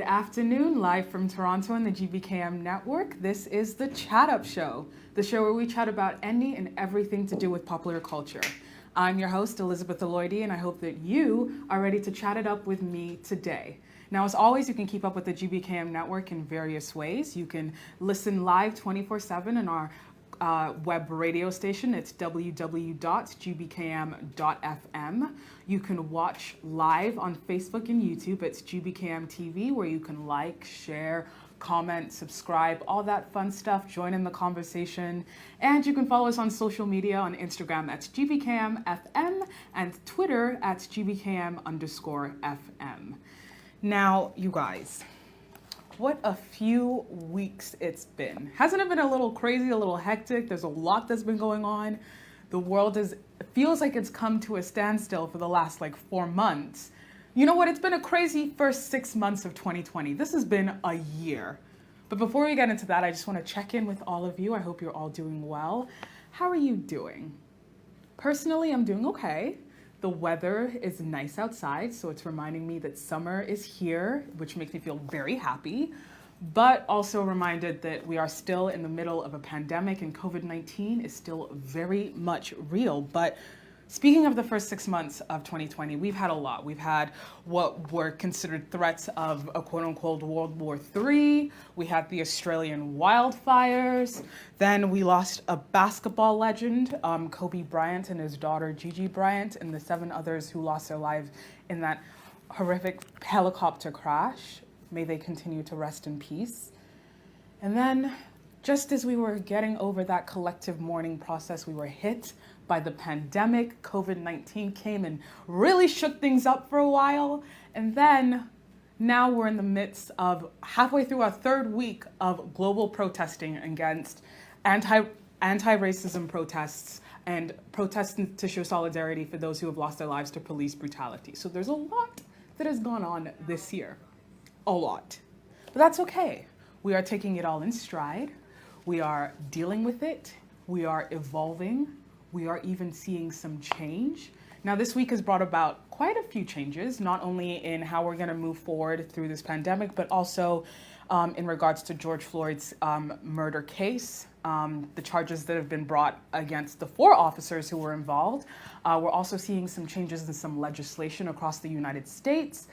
afternoon, live from Toronto on the GBKM network. This is the Chat Up Show, the show where we chat about any and everything to do with popular culture. I'm your host, Elizabeth Eloidy, and I hope that you are ready to chat it up with me today. Now, as always, you can keep up with the GBKM network in various ways. You can listen live 24/7 in our web radio station. It's www.gbkm.fm. You can watch live on Facebook and YouTube. It's GBKM TV, where you can like, share, comment, subscribe, all that fun stuff. Join in the conversation. And you can follow us on social media on Instagram at GBKMFM and Twitter at GBKM_FM. Now, you guys, what a few weeks it's been. Hasn't it been a little crazy, a little hectic? There's a lot that's been going on. The world feels like it's come to a standstill for the last 4 months. You know what? It's been a crazy first 6 months of 2020. This has been a year. But before we get into that, I just want to check in with all of you. I hope you're all doing well. How are you doing? Personally, I'm doing okay. The weather is nice outside, so it's reminding me that summer is here, which makes me feel very happy, but also reminded that we are still in the middle of a pandemic and COVID-19 is still very much real. But speaking of the first 6 months of 2020, we've had a lot. We've had what were considered threats of a quote-unquote World War III. We had the Australian wildfires. Then we lost a basketball legend, Kobe Bryant and his daughter Gigi Bryant, and the 7 others who lost their lives in that horrific helicopter crash. May they continue to rest in peace. And then, just as we were getting over that collective mourning process, we were hit by the pandemic. COVID-19 came and really shook things up for a while. And then now we're in the midst of halfway through our 3rd week of global protesting against anti-racism protests and protests to show solidarity for those who have lost their lives to police brutality. So there's a lot that has gone on this year. A lot. But that's okay. We are taking it all in stride. We are dealing with it. We are evolving. We are even seeing some change. Now, this week has brought about quite a few changes, not only in how we're going to move forward through this pandemic, but also in regards to George Floyd's murder case, the charges that have been brought against the 4 officers who were involved. We're also seeing some changes in some legislation across the United States.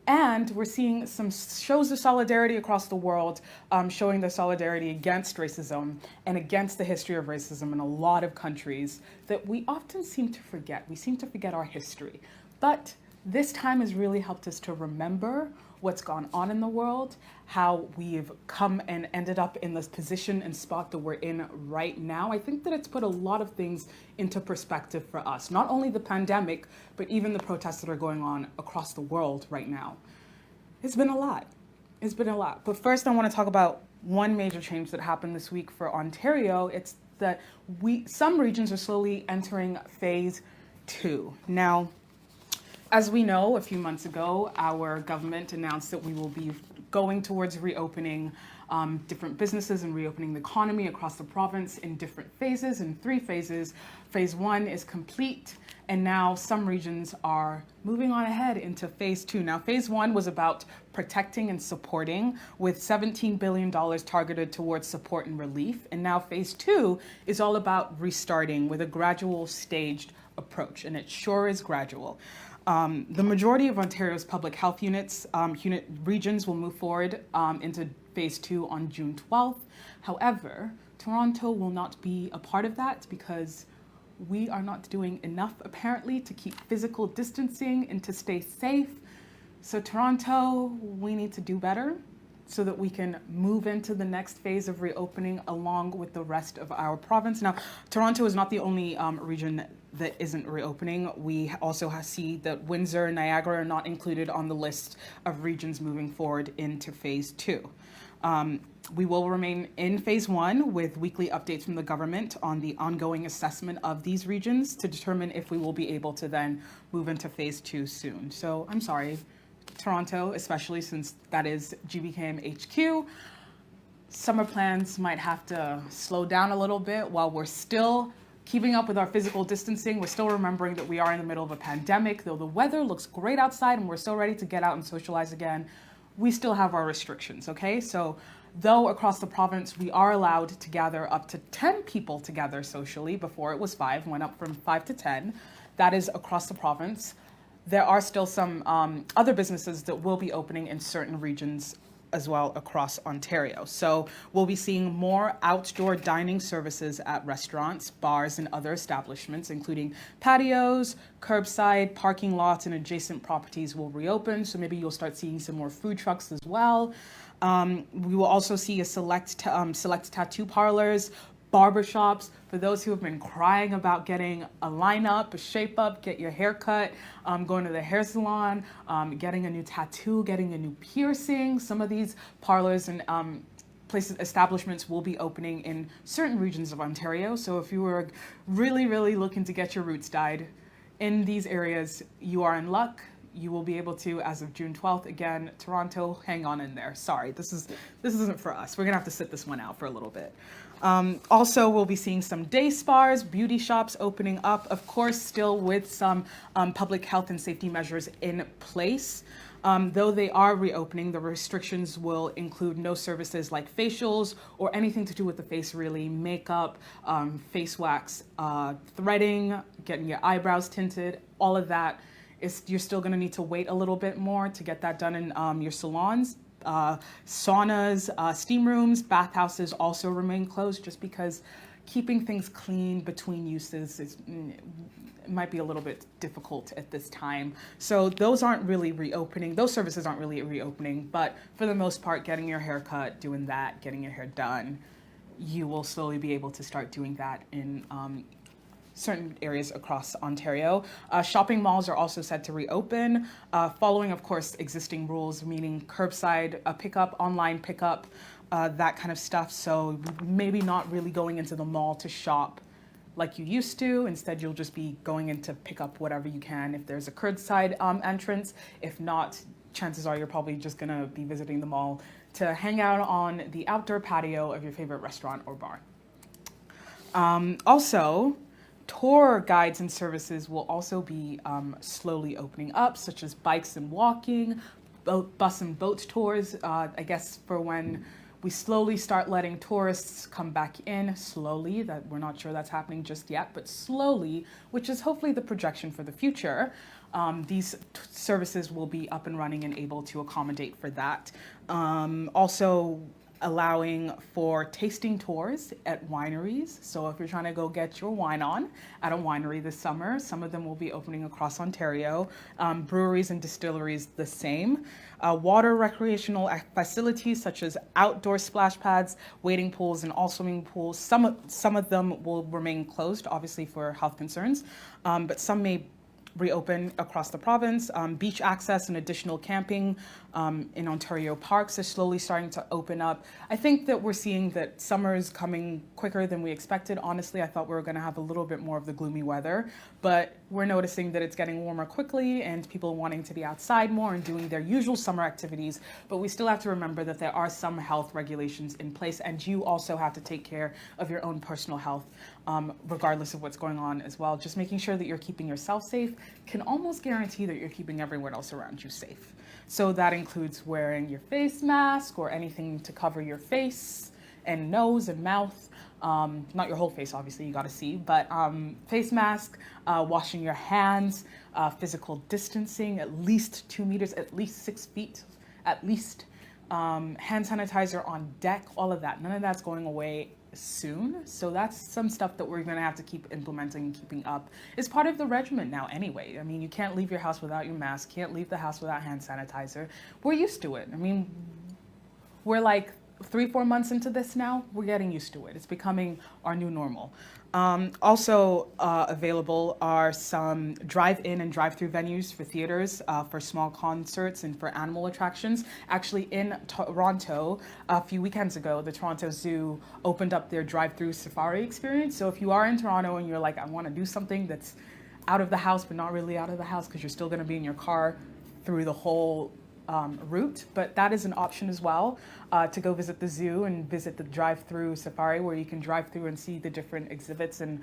And we're seeing some shows of solidarity across the world, showing their solidarity against racism and against the history of racism in a lot of countries that we often seem to forget. We seem to forget our history. But this time has really helped us to remember what's gone on in the world, how we've come and ended up in this position and spot that we're in right now. I think that it's put a lot of things into perspective for us, not only the pandemic, but even the protests that are going on across the world right now. It's been a lot. It's been a lot. But first, I want to talk about one major change that happened this week for Ontario. It's that some regions are slowly entering phase 2. Now, as we know, a few months ago, our government announced that we will be going towards reopening different businesses and reopening the economy across the province in different phases, in 3 phases. Phase 1 is complete, and now some regions are moving on ahead into phase 2. Now, phase 1 was about protecting and supporting, with $17 billion targeted towards support and relief. And now phase 2 is all about restarting with a gradual, staged approach, and it sure is gradual. The majority of Ontario's public health regions will move forward into phase 2 on June 12th. However, Toronto will not be a part of that because we are not doing enough, apparently, to keep physical distancing and to stay safe. So Toronto, we need to do better so that we can move into the next phase of reopening along with the rest of our province. Now, Toronto is not the only region that isn't reopening. We also see that Windsor and Niagara are not included on the list of regions moving forward into phase 2. We will remain in phase 1 with weekly updates from the government on the ongoing assessment of these regions to determine if we will be able to then move into phase 2 soon. So I'm sorry, Toronto, especially since that is GBKM HQ, summer plans might have to slow down a little bit while we're still keeping up with our physical distancing. We're still remembering that we are in the middle of a pandemic. Though the weather looks great outside and we're so ready to get out and socialize again, we still have our restrictions, okay? So though across the province we are allowed to gather up to 10 people together socially, before it was 5, went up from 5 to 10, that is across the province. There are still some other businesses that will be opening in certain regions as well across Ontario. So we'll be seeing more outdoor dining services at restaurants, bars, and other establishments, including patios, curbside, parking lots, and adjacent properties will reopen. So maybe you'll start seeing some more food trucks as well. We will also see a select tattoo parlors, barbershops, for those who have been crying about getting a lineup, a shape up, get your hair cut, going to the hair salon, getting a new tattoo, getting a new piercing. Some of these parlors and establishments will be opening in certain regions of Ontario. So if you were really, really looking to get your roots dyed in these areas, you are in luck. You will be able to, as of June 12th. Again, Toronto, hang on in there. Sorry, this isn't for us. We're gonna have to sit this one out for a little bit. Also, we'll be seeing some day spas, beauty shops opening up, of course, still with some public health and safety measures in place. Though they are reopening, the restrictions will include no services like facials or anything to do with the face, really, makeup, face wax, threading, getting your eyebrows tinted, all of that. You're still going to need to wait a little bit more to get that done in your salons. Saunas, steam rooms, bathhouses also remain closed, just because keeping things clean between uses it might be a little bit difficult at this time. So those aren't really reopening. Those services aren't really reopening, but for the most part, getting your hair cut, doing that, getting your hair done, you will slowly be able to start doing that in certain areas across Ontario. Shopping malls are also set to reopen, following, of course, existing rules, meaning curbside pickup, online pickup, that kind of stuff. So maybe not really going into the mall to shop like you used to. Instead, you'll just be going in to pick up whatever you can if there's a curbside entrance. If not, chances are you're probably just gonna be visiting the mall to hang out on the outdoor patio of your favorite restaurant or bar. Also, tour guides and services will also be slowly opening up, such as bikes and walking, bus and boat tours, I guess for when we slowly start letting tourists come back in, slowly, that we're not sure that's happening just yet, but slowly, which is hopefully the projection for the future. These services will be up and running and able to accommodate for that. Also, allowing for tasting tours at wineries. So if you're trying to go get your wine on at a winery this summer, some of them will be opening across Ontario. Breweries and distilleries, the same. Water recreational facilities such as outdoor splash pads, wading pools, and all swimming pools. Some of them will remain closed, obviously for health concerns, but some may reopen across the province. Beach access and additional camping in Ontario parks are slowly starting to open up. I think that we're seeing that summer is coming quicker than we expected. Honestly, I thought we were going to have a little bit more of the gloomy weather, but we're noticing that it's getting warmer quickly and people wanting to be outside more and doing their usual summer activities. But we still have to remember that there are some health regulations in place, and you also have to take care of your own personal health, regardless of what's going on as well. Just making sure that you're keeping yourself safe can almost guarantee that you're keeping everyone else around you safe. So that includes wearing your face mask or anything to cover your face and nose and mouth. Not your whole face, obviously, you gotta see, but face mask, washing your hands, physical distancing, at least 2 meters, at least 6 feet, at least. Hand sanitizer on deck, all of that. None of that's going away soon. So that's some stuff that we're going to have to keep implementing and keeping up. It's part of the regimen now anyway. I mean, you can't leave your house without your mask, can't leave the house without hand sanitizer. We're used to it. I mean, we're like 3-4 months into this now. We're getting used to it. It's becoming our new normal. Also available are some drive-in and drive-through venues for theaters, for small concerts, and for animal attractions. Actually, in Toronto, a few weekends ago, the Toronto Zoo opened up their drive-through safari experience. So if you are in Toronto and you're like, I want to do something that's out of the house, but not really out of the house because you're still going to be in your car through the whole route, but that is an option as well, to go visit the zoo and visit the drive-through safari where you can drive through and see the different exhibits and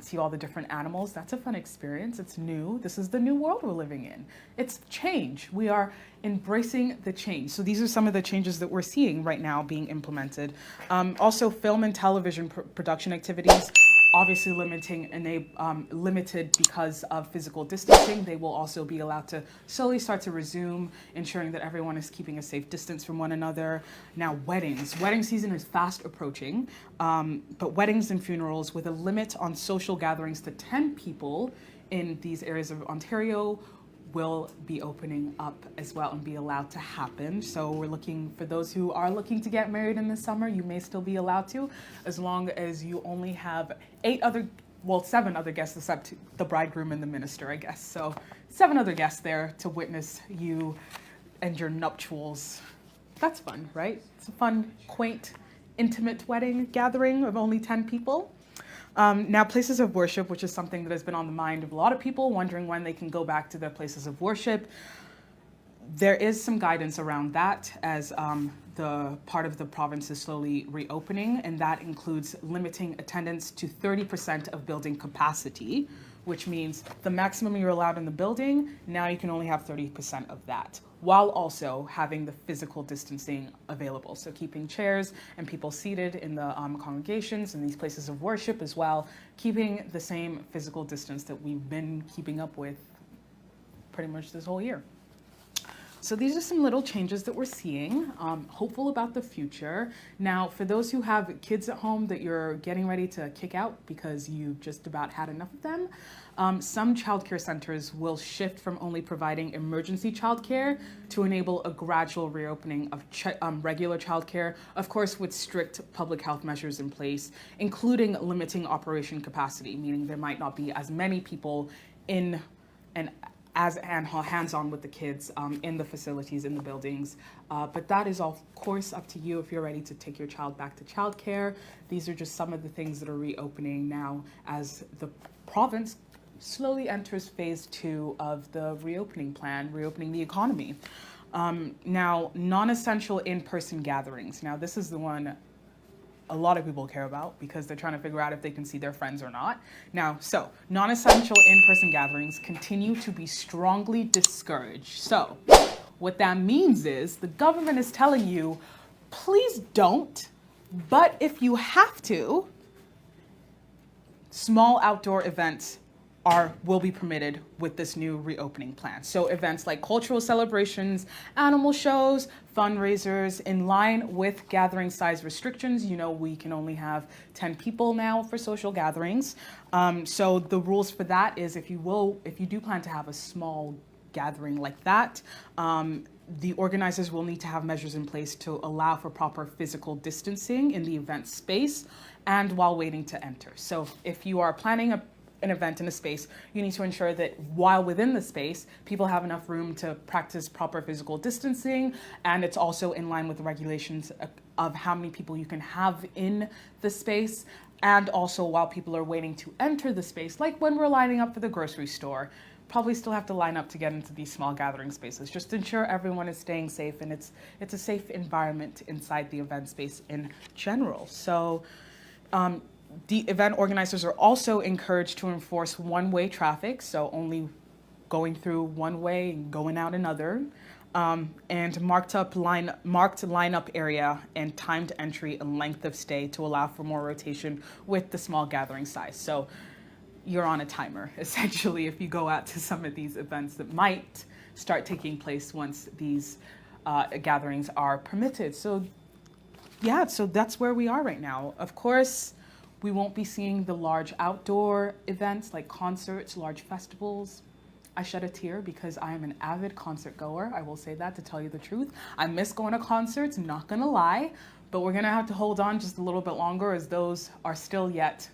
see all the different animals. That's a fun experience. It's new. This is the new world we're living in. It's change. We are embracing the change. So these are some of the changes that we're seeing right now being implemented. Also, film and television production activities, obviously limited because of physical distancing. They will also be allowed to slowly start to resume, ensuring that everyone is keeping a safe distance from one another. Now, weddings. Wedding season is fast approaching, but weddings and funerals with a limit on social gatherings to 10 people in these areas of Ontario will be opening up as well and be allowed to happen. So we're looking for those who are looking to get married in the summer. You may still be allowed to, as long as you only have 7 other guests except the bridegroom and the minister, I guess. So 7 other guests there to witness you and your nuptials. That's fun, right? It's a fun, quaint, intimate wedding gathering of only 10 people. Now, places of worship, which is something that has been on the mind of a lot of people, wondering when they can go back to their places of worship. There is some guidance around that as the part of the province is slowly reopening, and that includes limiting attendance to 30% of building capacity, which means the maximum you're allowed in the building, now you can only have 30% of that, while also having the physical distancing available. So keeping chairs and people seated in the congregations and these places of worship as well, keeping the same physical distance that we've been keeping up with pretty much this whole year. So these are some little changes that we're seeing, hopeful about the future. Now, for those who have kids at home that you're getting ready to kick out because you've just about had enough of them, some childcare centers will shift from only providing emergency childcare to enable a gradual reopening of regular childcare, of course with strict public health measures in place, including limiting operation capacity, meaning there might not be as many people in and hands-on with the kids in the facilities, in the buildings. But that is, of course, up to you if you're ready to take your child back to childcare. These are just some of the things that are reopening now as the province slowly enters phase 2 of the reopening plan, reopening the economy. Now, non-essential in-person gatherings. Now, this is the one a lot of people care about because they're trying to figure out if they can see their friends or not. Now, so non-essential in-person gatherings continue to be strongly discouraged. So what that means is the government is telling you, please don't, but if you have to, small outdoor events will be permitted with this new reopening plan. So events like cultural celebrations, animal shows, fundraisers, in line with gathering size restrictions. You know, we can only have 10 people now for social gatherings. So the rules for that is if you do plan to have a small gathering like that, the organizers will need to have measures in place to allow for proper physical distancing in the event space and while waiting to enter. So if you are planning an event in a space, you need to ensure that while within the space, people have enough room to practice proper physical distancing, and it's also in line with the regulations of how many people you can have in the space, and also while people are waiting to enter the space, like when we're lining up for the grocery store, probably still have to line up to get into these small gathering spaces, just to ensure everyone is staying safe and it's a safe environment inside the event space in general. So, the event organizers are also encouraged to enforce one-way traffic, so only going through one way and going out another, and marked lineup area and timed entry and length of stay to allow for more rotation with the small gathering size. So you're on a timer, essentially, if you go out to some of these events that might start taking place once these gatherings are permitted. So yeah, so that's where we are right now. Of course, we won't be seeing the large outdoor events like concerts, large festivals. I shed a tear because I am an avid concert goer. I will say that, to tell you the truth. I miss going to concerts, not gonna lie, but we're gonna have to hold on just a little bit longer as those are still yet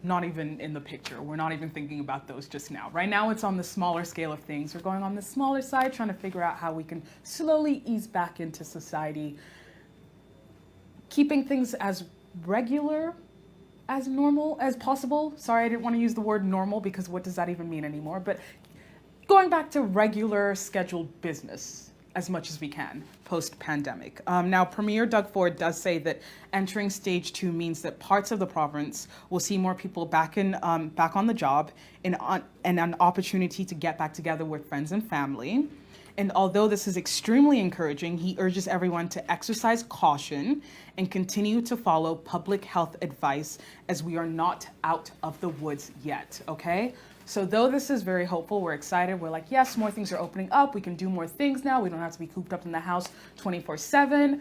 not even in the picture. We're not even thinking about those just now. Right now it's on the smaller scale of things. We're going on the smaller side, trying to figure out how we can slowly ease back into society, keeping things as regular, as normal as possible. Sorry, I didn't want to use the word normal because what does that even mean anymore? But going back to regular scheduled business as much as we can post-pandemic. Now, Premier Doug Ford does say that entering stage 2 means that parts of the province will see more people back on the job and an opportunity to get back together with friends and family. And although this is extremely encouraging, he urges everyone to exercise caution and continue to follow public health advice as we are not out of the woods yet, okay? So though this is very hopeful, we're excited, we're like, yes, more things are opening up, we can do more things now, we don't have to be cooped up in the house 24/7.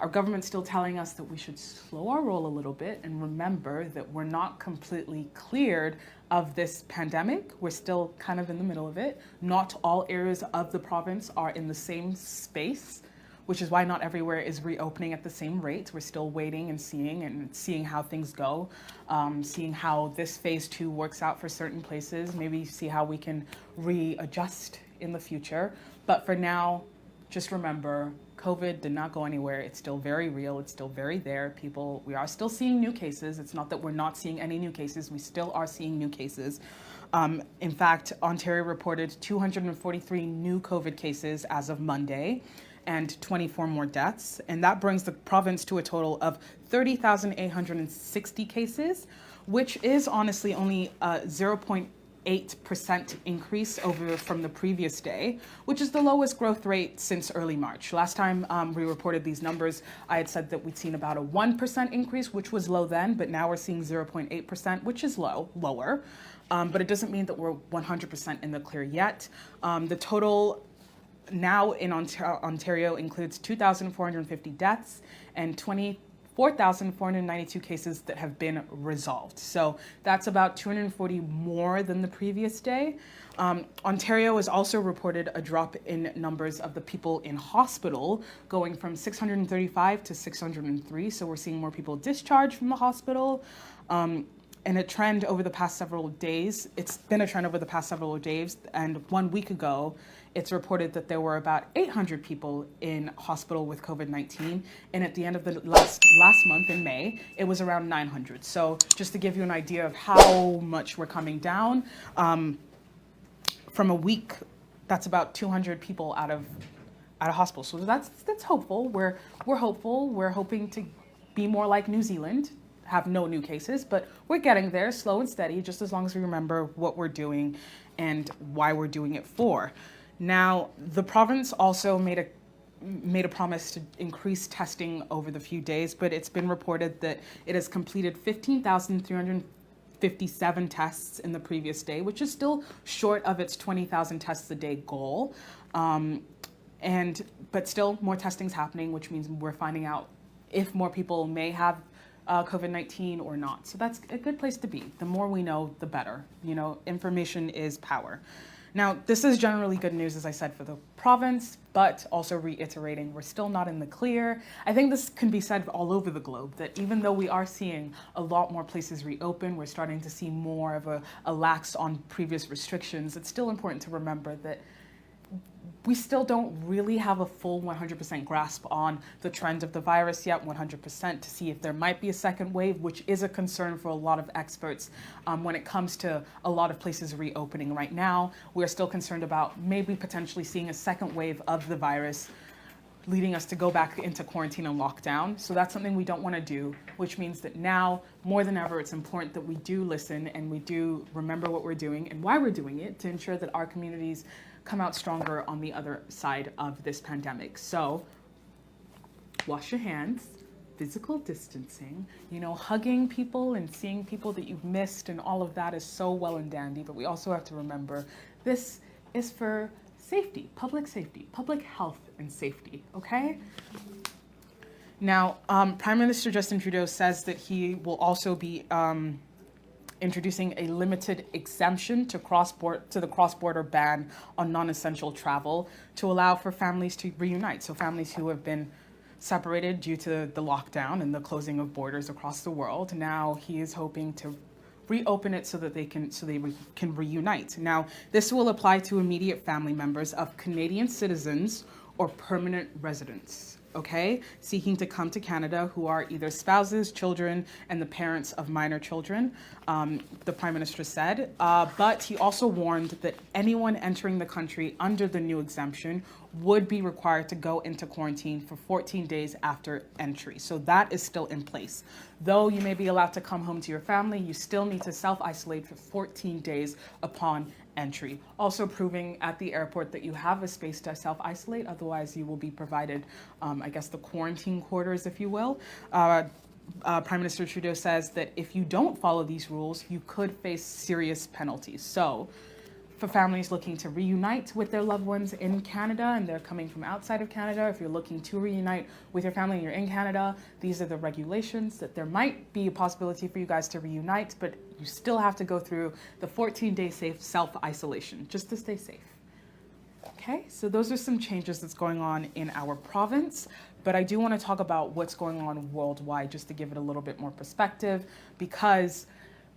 Our government's still telling us that we should slow our roll a little bit and remember that we're not completely cleared of this pandemic. We're still kind of in the middle of it. Not all areas of the province are in the same space, which is why not everywhere is reopening at the same rate. We're still waiting and seeing how things go, seeing how this phase 2 works out for certain places, maybe see how we can readjust in the future. But for now, just remember, COVID did not go anywhere. It's still very real. It's still very there. We are still seeing new cases. It's not that we're not seeing any new cases. We still are seeing new cases. In fact, Ontario reported 243 new COVID cases as of Monday and 24 more deaths. And that brings the province to a total of 30,860 cases, which is honestly only 0.8% increase from the previous day, which is the lowest growth rate since early March. Last time we reported these numbers, I had said that we'd seen about a 1% increase, which was low then, but now we're seeing 0.8%, which is lower. But it doesn't mean that we're 100% in the clear yet. The total now in Ontario includes 2,450 deaths and 24,492 cases that have been resolved. So that's about 240 more than the previous day. Ontario has also reported a drop in numbers of the people in hospital, going from 635 to 603. So we're seeing more people discharged from the hospital. And a trend over the past several days. It's been a trend over the past several days. And 1 week ago, it's reported that there were about 800 people in hospital with COVID-19. And at the end of the last month in May, it was around 900. So just to give you an idea of how much we're coming down, from a week, that's about 200 people out of hospital. So that's hopeful. We're hopeful. We're hoping to be more like New Zealand, have no new cases, but we're getting there slow and steady, just as long as we remember what we're doing and why we're doing it for. Now, the province also made a promise to increase testing over the few days, but it's been reported that it has completed 15,357 tests in the previous day, which is still short of its 20,000 tests a day goal. But still more testing's happening, which means we're finding out if more people may have COVID-19 or not. So that's a good place to be. The more we know, the better. Information is power. Now, this is generally good news, as I said, for the province, but also reiterating, we're still not in the clear. I think this can be said all over the globe, that even though we are seeing a lot more places reopen, we're starting to see more of a lax on previous restrictions, it's still important to remember that we still don't really have a full 100% grasp on the trend of the virus yet, 100%, to see if there might be a second wave, which is a concern for a lot of experts when it comes to a lot of places reopening right now. We're still concerned about maybe potentially seeing a second wave of the virus, leading us to go back into quarantine and lockdown. So that's something we don't want to do, which means that now, more than ever, it's important that we do listen and we do remember what we're doing and why we're doing it to ensure that our communities come out stronger on the other side of this pandemic. So wash your hands, physical distancing, hugging people and seeing people that you've missed and all of that is so well and dandy, but we also have to remember this is for safety, public health and safety, okay? Now, Prime Minister Justin Trudeau says that he will also be introducing a limited exemption to the cross-border ban on non-essential travel to allow for families to reunite. So families who have been separated due to the lockdown and the closing of borders across the world, now he is hoping to reopen it so that they can reunite. Now, this will apply to immediate family members of Canadian citizens or permanent residents. okay, seeking to come to Canada who are either spouses, children, and the parents of minor children, the Prime Minister said. But he also warned that anyone entering the country under the new exemption would be required to go into quarantine for 14 days after entry. So that is still in place. Though you may be allowed to come home to your family, you still need to self-isolate for 14 days upon entry. Also proving at the airport that you have a space to self-isolate, otherwise you will be provided, I guess, the quarantine quarters, if you will. Prime Minister Trudeau says that if you don't follow these rules, you could face serious penalties. So for families looking to reunite with their loved ones in Canada and they're coming from outside of Canada, if you're looking to reunite with your family and you're in Canada, these are the regulations that there might be a possibility for you guys to reunite, but you still have to go through the 14-day safe self-isolation just to stay safe. Okay, so those are some changes that's going on in our province, but I do want to talk about what's going on worldwide just to give it a little bit more perspective, because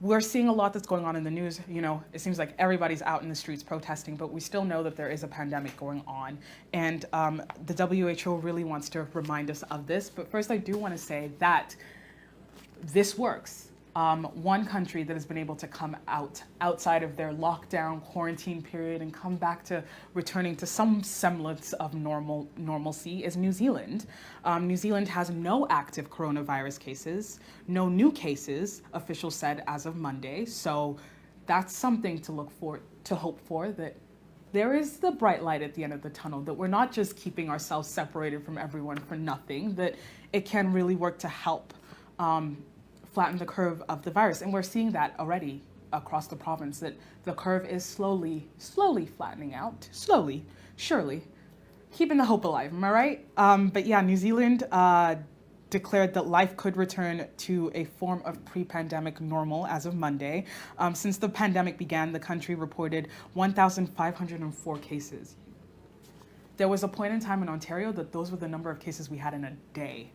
we're seeing a lot that's going on in the news. You know, it seems like everybody's out in the streets protesting, but we still know that there is a pandemic going on. And the WHO really wants to remind us of this. But first, I do want to say that this works. One country that has been able to come outside of their lockdown quarantine period and come back to returning to some semblance of normalcy is New Zealand. New Zealand has no active coronavirus cases, no new cases, officials said as of Monday. So that's something to hope for, that there is the bright light at the end of the tunnel, that we're not just keeping ourselves separated from everyone for nothing, that it can really work to help flatten the curve of the virus. And we're seeing that already across the province, that the curve is slowly flattening out. Slowly, surely. Keeping the hope alive, am I right? But yeah, New Zealand declared that life could return to a form of pre-pandemic normal as of Monday. Since the pandemic began, the country reported 1,504 cases. There was a point in time in Ontario that those were the number of cases we had in a day.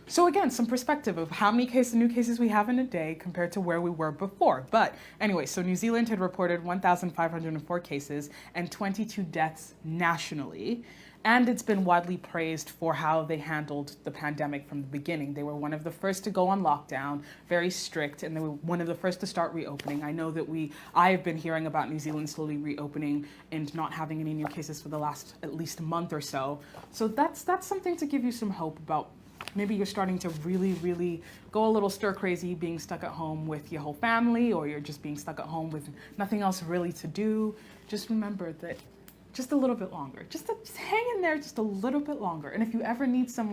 So again, some perspective of how many new cases we have in a day compared to where we were before. But anyway, so New Zealand had reported 1,504 cases and 22 deaths nationally. And it's been widely praised for how they handled the pandemic from the beginning. They were one of the first to go on lockdown, very strict, and they were one of the first to start reopening. I know that I have been hearing about New Zealand slowly reopening and not having any new cases for the last at least month or so. So that's something to give you some hope about. Maybe you're starting to really go a little stir crazy being stuck at home with your whole family, or you're just being stuck at home with nothing else really to do. Just remember that just a little bit longer. Just hang in there just a little bit longer. And if you ever need some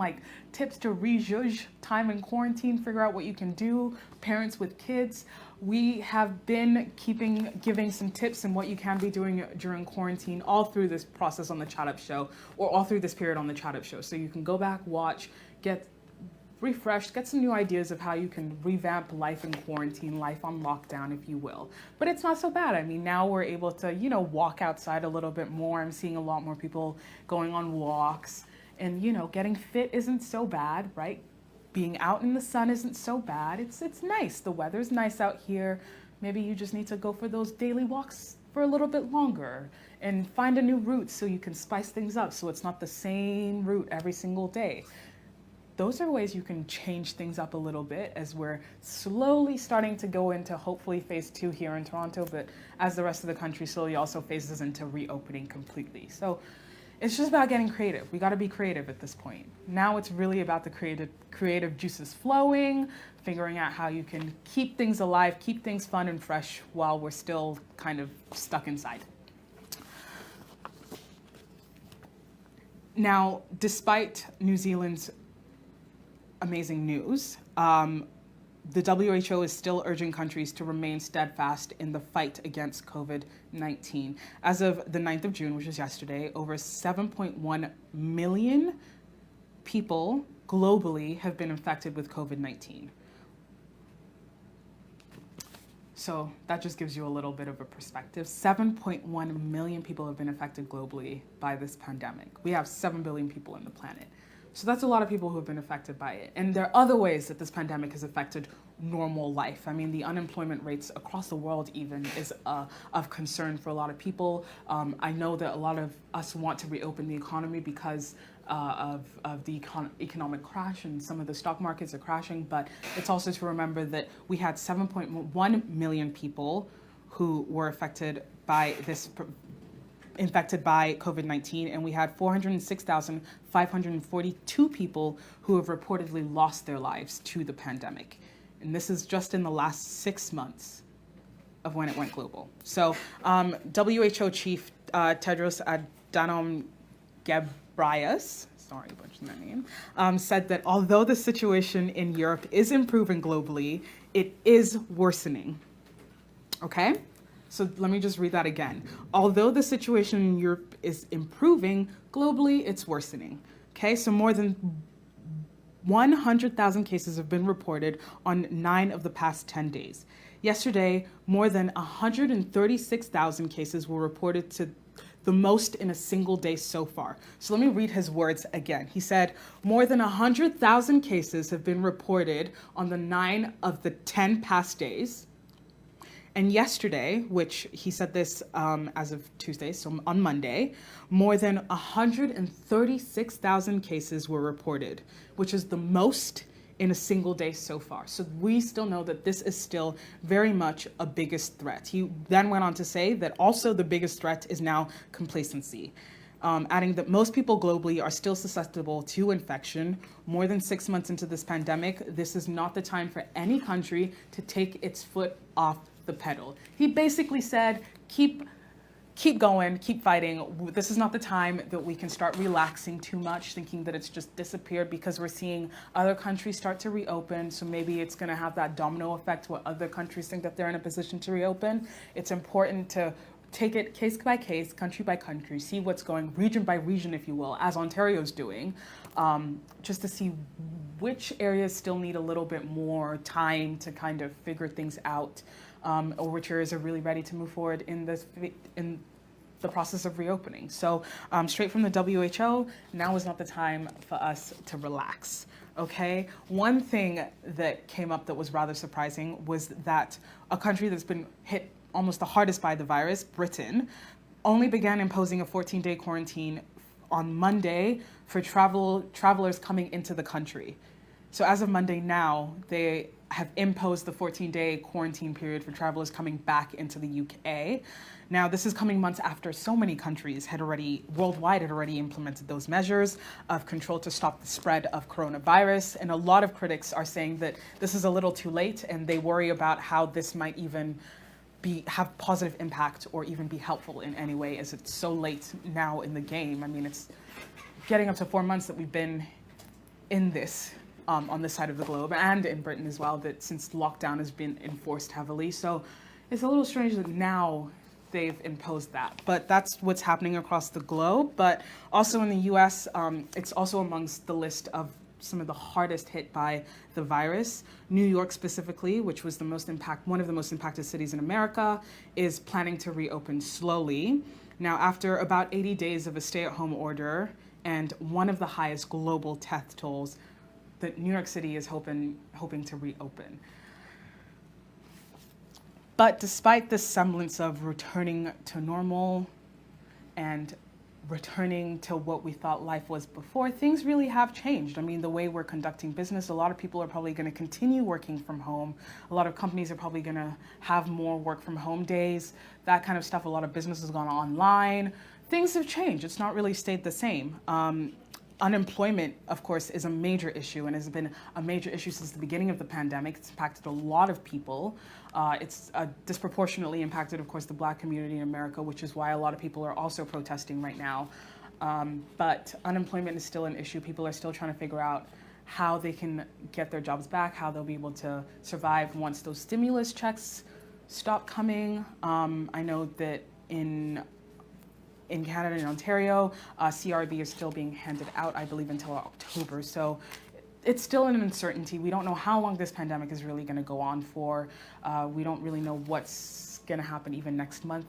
tips to rejudge time in quarantine, figure out what you can do, parents with kids, we have been giving some tips and what you can be doing during quarantine all through this process on the Chat Up Show, or all through this period on the Chat Up Show. So you can go back, watch, get refreshed, get some new ideas of how you can revamp life in quarantine, life on lockdown, if you will. But it's not so bad. I mean, now we're able to, walk outside a little bit more. I'm seeing a lot more people going on walks, and, getting fit isn't so bad, right? Being out in the sun isn't so bad. It's nice. The weather's nice out here. Maybe you just need to go for those daily walks for a little bit longer and find a new route so you can spice things up so it's not the same route every single day. Those are ways you can change things up a little bit as we're slowly starting to go into hopefully phase 2 here in Toronto, but as the rest of the country slowly also phases into reopening completely. So it's just about getting creative. We got to be creative at this point. Now it's really about the creative juices flowing, figuring out how you can keep things alive, keep things fun and fresh while we're still kind of stuck inside. Now, despite New Zealand's amazing news, the WHO is still urging countries to remain steadfast in the fight against COVID-19. As of the 9th of June, which is yesterday, over 7.1 million people globally have been infected with COVID-19. So that just gives you a little bit of a perspective. 7.1 million people have been affected globally by this pandemic. We have 7 billion people on the planet. So that's a lot of people who have been affected by it. And there are other ways that this pandemic has affected normal life. I mean, the unemployment rates across the world even is of concern for a lot of people. I know that a lot of us want to reopen the economy because of the economic crash, and some of the stock markets are crashing. But it's also to remember that we had 7.1 million people who were infected by COVID-19, and we had 406,542 people who have reportedly lost their lives to the pandemic. And this is just in the last 6 months of when it went global. So WHO Chief Tedros Adhanom Ghebreyesus, sorry, I butchered that name, said that although the situation in Europe is improving globally, it is worsening. Okay? So let me just read that again. Although the situation in Europe is improving, globally it's worsening. Okay, so more than 100,000 cases have been reported on 9 of the past 10 days. Yesterday, more than 136,000 cases were reported, to the most in a single day so far. So let me read his words again. He said, more than 100,000 cases have been reported on the 9 of the 10 past days. And yesterday, which he said this as of Tuesday, so on Monday, more than 136,000 cases were reported, which is the most in a single day so far. So we still know that this is still very much a biggest threat. He then went on to say that also the biggest threat is now complacency, adding that most people globally are still susceptible to infection. More than 6 months into this pandemic, this is not the time for any country to take its foot off the pedal. He basically said, keep going, keep fighting. This is not the time that we can start relaxing too much, thinking that it's just disappeared, because we're seeing other countries start to reopen. So maybe it's going to have that domino effect where other countries think that they're in a position to reopen. It's important to take it case by case, country by country, see what's going region by region, if you will, as Ontario's doing, just to see which areas still need a little bit more time to kind of figure things out. Or which areas are really ready to move forward in the process of reopening. So straight from the WHO, now is not the time for us to relax, okay? One thing that came up that was rather surprising was that a country that's been hit almost the hardest by the virus, Britain, only began imposing a 14-day quarantine on Monday for travelers coming into the country. So as of Monday now, they have imposed the 14-day quarantine period for travelers coming back into the UK. Now, this is coming months after so many countries worldwide had already implemented those measures of control to stop the spread of coronavirus. And a lot of critics are saying that this is a little too late, and they worry about how this might even have positive impact or even be helpful in any way, as it's so late now in the game. I mean, it's getting up to 4 months that we've been in this on this side of the globe, and in Britain as well, that since lockdown has been enforced heavily. So it's a little strange that now they've imposed that. But that's what's happening across the globe. But also in the US, it's also amongst the list of some of the hardest hit by the virus. New York specifically, which was one of the most impacted cities in America, is planning to reopen slowly. Now, after about 80 days of a stay-at-home order and one of the highest global death tolls, that New York City is hoping to reopen. But despite this semblance of returning to normal and returning to what we thought life was before, things really have changed. I mean, the way we're conducting business, a lot of people are probably going to continue working from home. A lot of companies are probably going to have more work from home days, that kind of stuff. A lot of business has gone online. Things have changed. It's not really stayed the same. Unemployment, of course, is a major issue and has been a major issue since the beginning of the pandemic. It's impacted a lot of people. It's disproportionately impacted, of course, the Black community in America, which is why a lot of people are also protesting right now. But unemployment is still an issue. People are still trying to figure out how they can get their jobs back, how they'll be able to survive once those stimulus checks stop coming. I know that in Canada and Ontario, CRB is still being handed out, I believe, until October. So it's still an uncertainty. We don't know how long this pandemic is really going to go on for. We don't really know what's going to happen even next month,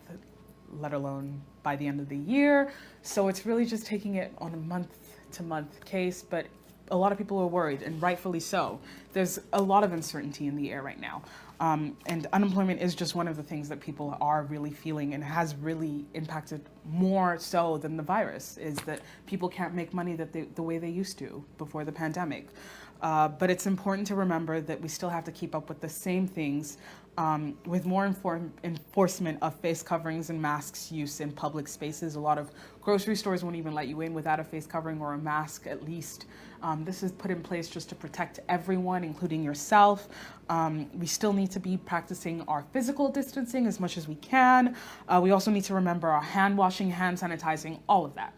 let alone by the end of the year. So it's really just taking it on a month-to-month case. But a lot of people are worried, and rightfully so. There's a lot of uncertainty in the air right now. And unemployment is just one of the things that people are really feeling, and has really impacted more so than the virus, is that people can't make money the way they used to before the pandemic. But it's important to remember that we still have to keep up with the same things, with more enforcement of face coverings and masks use in public spaces. A lot of grocery stores won't even let you in without a face covering or a mask at least. This is put in place just to protect everyone, including yourself. We still need to be practicing our physical distancing as much as we can. We also need to remember our hand washing, hand sanitizing, all of that.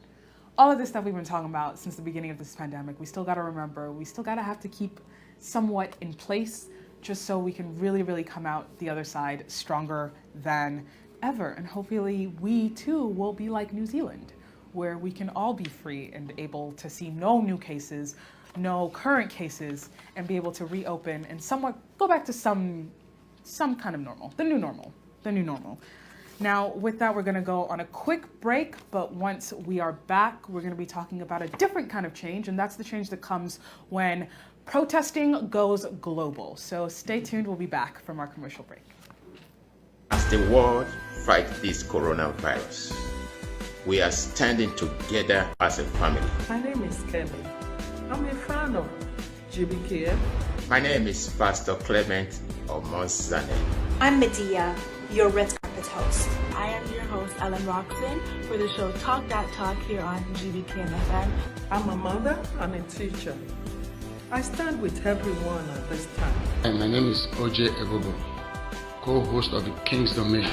All of this stuff we've been talking about since the beginning of this pandemic, we still got to remember, we still got to have to keep somewhat in place, just so we can really, really come out the other side stronger than ever. And hopefully we too will be like New Zealand, where we can all be free and able to see no new cases, no current cases, and be able to reopen and somewhat go back to some kind of normal, the new normal. Now, with that, we're gonna go on a quick break, but once we are back, we're gonna be talking about a different kind of change, and that's the change that comes when protesting goes global. So stay tuned, we'll be back from our commercial break. As the world fights this coronavirus, we are standing together as a family. My name is Kelly. I'm a fan of GBKM. My name is Pastor Clement Omonsane. I'm Medea, your red carpet host. I am your host, Ellen Roxon, for the show Talk That Talk here on GBKM FM. I'm a mother and a teacher. I stand with everyone at this time. Hi, my name is OJ Ebobo, co-host of the King's Domain.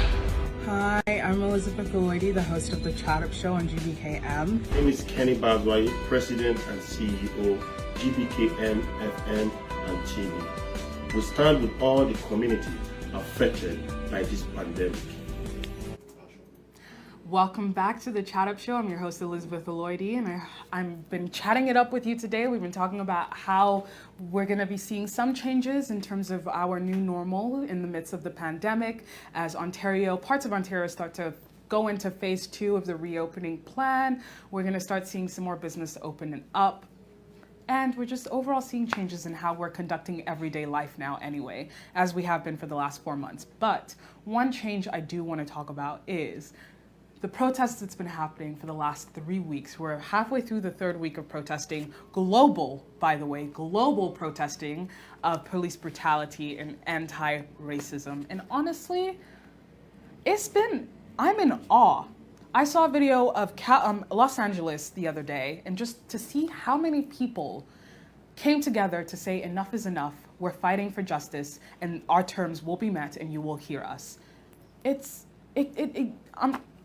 Hi, I'm Elizabeth Lloydie, the host of the Chat Up Show on GBKM. My name is Kenny Bazwai, President and CEO, GBKM FM and TV. We stand with all the community affected by this pandemic. Welcome back to the Chat Up Show. I'm your host, Elizabeth Lloydie, and I've been chatting it up with you today. We've been talking about how we're going to be seeing some changes in terms of our new normal in the midst of the pandemic as parts of Ontario start to go into phase 2 of the reopening plan. We're going to start seeing some more business opening up. And we're just overall seeing changes in how we're conducting everyday life now anyway, as we have been for the last 4 months. But one change I do want to talk about is the protests that's been happening for the last 3 weeks. We're halfway through the 3rd week of protesting, global protesting of police brutality and anti-racism. And honestly, I'm in awe. I saw a video of Los Angeles the other day, and just to see how many people came together to say enough is enough, we're fighting for justice, and our terms will be met and you will hear us.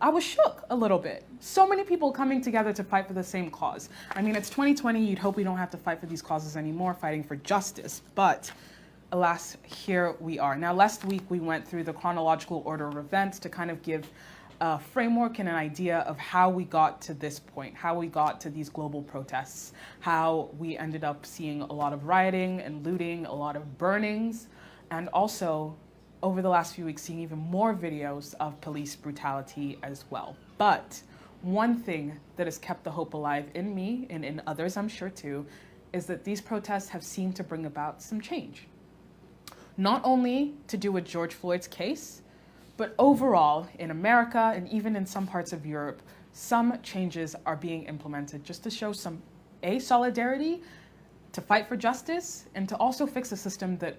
I was shook a little bit. So many people coming together to fight for the same cause. I mean, it's 2020, you'd hope we don't have to fight for these causes anymore, fighting for justice, but alas, here we are. Now, last week we went through the chronological order of events to kind of give a framework and an idea of how we got to this point, how we got to these global protests, how we ended up seeing a lot of rioting and looting, a lot of burnings, and also over the last few weeks seeing even more videos of police brutality as well. But one thing that has kept the hope alive in me and in others, I'm sure too, is that these protests have seemed to bring about some change. Not only to do with George Floyd's case, but overall in America and even in some parts of Europe, some changes are being implemented just to show some solidarity, to fight for justice, and to also fix a system that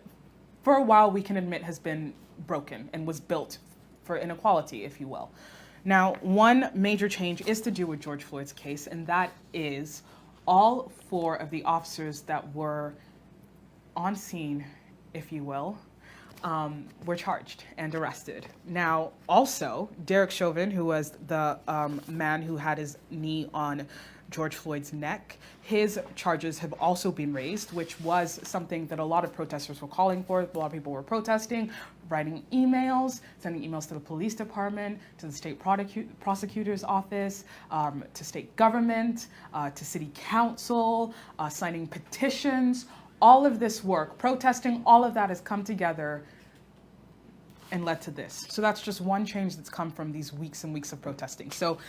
for a while we can admit has been broken and was built for inequality, if you will. Now, one major change is to do with George Floyd's case, and that is all 4 of the officers that were on scene, if you will, were charged and arrested. Now, also, Derek Chauvin, who was the man who had his knee on George Floyd's neck, his charges have also been raised, which was something that a lot of protesters were calling for. A lot of people were protesting, writing emails, sending emails to the police department, to the state prosecutor's office, to state government, to city council, signing petitions. All of this work, protesting, all of that has come together and led to this. So that's just one change that's come from these weeks and weeks of protesting. So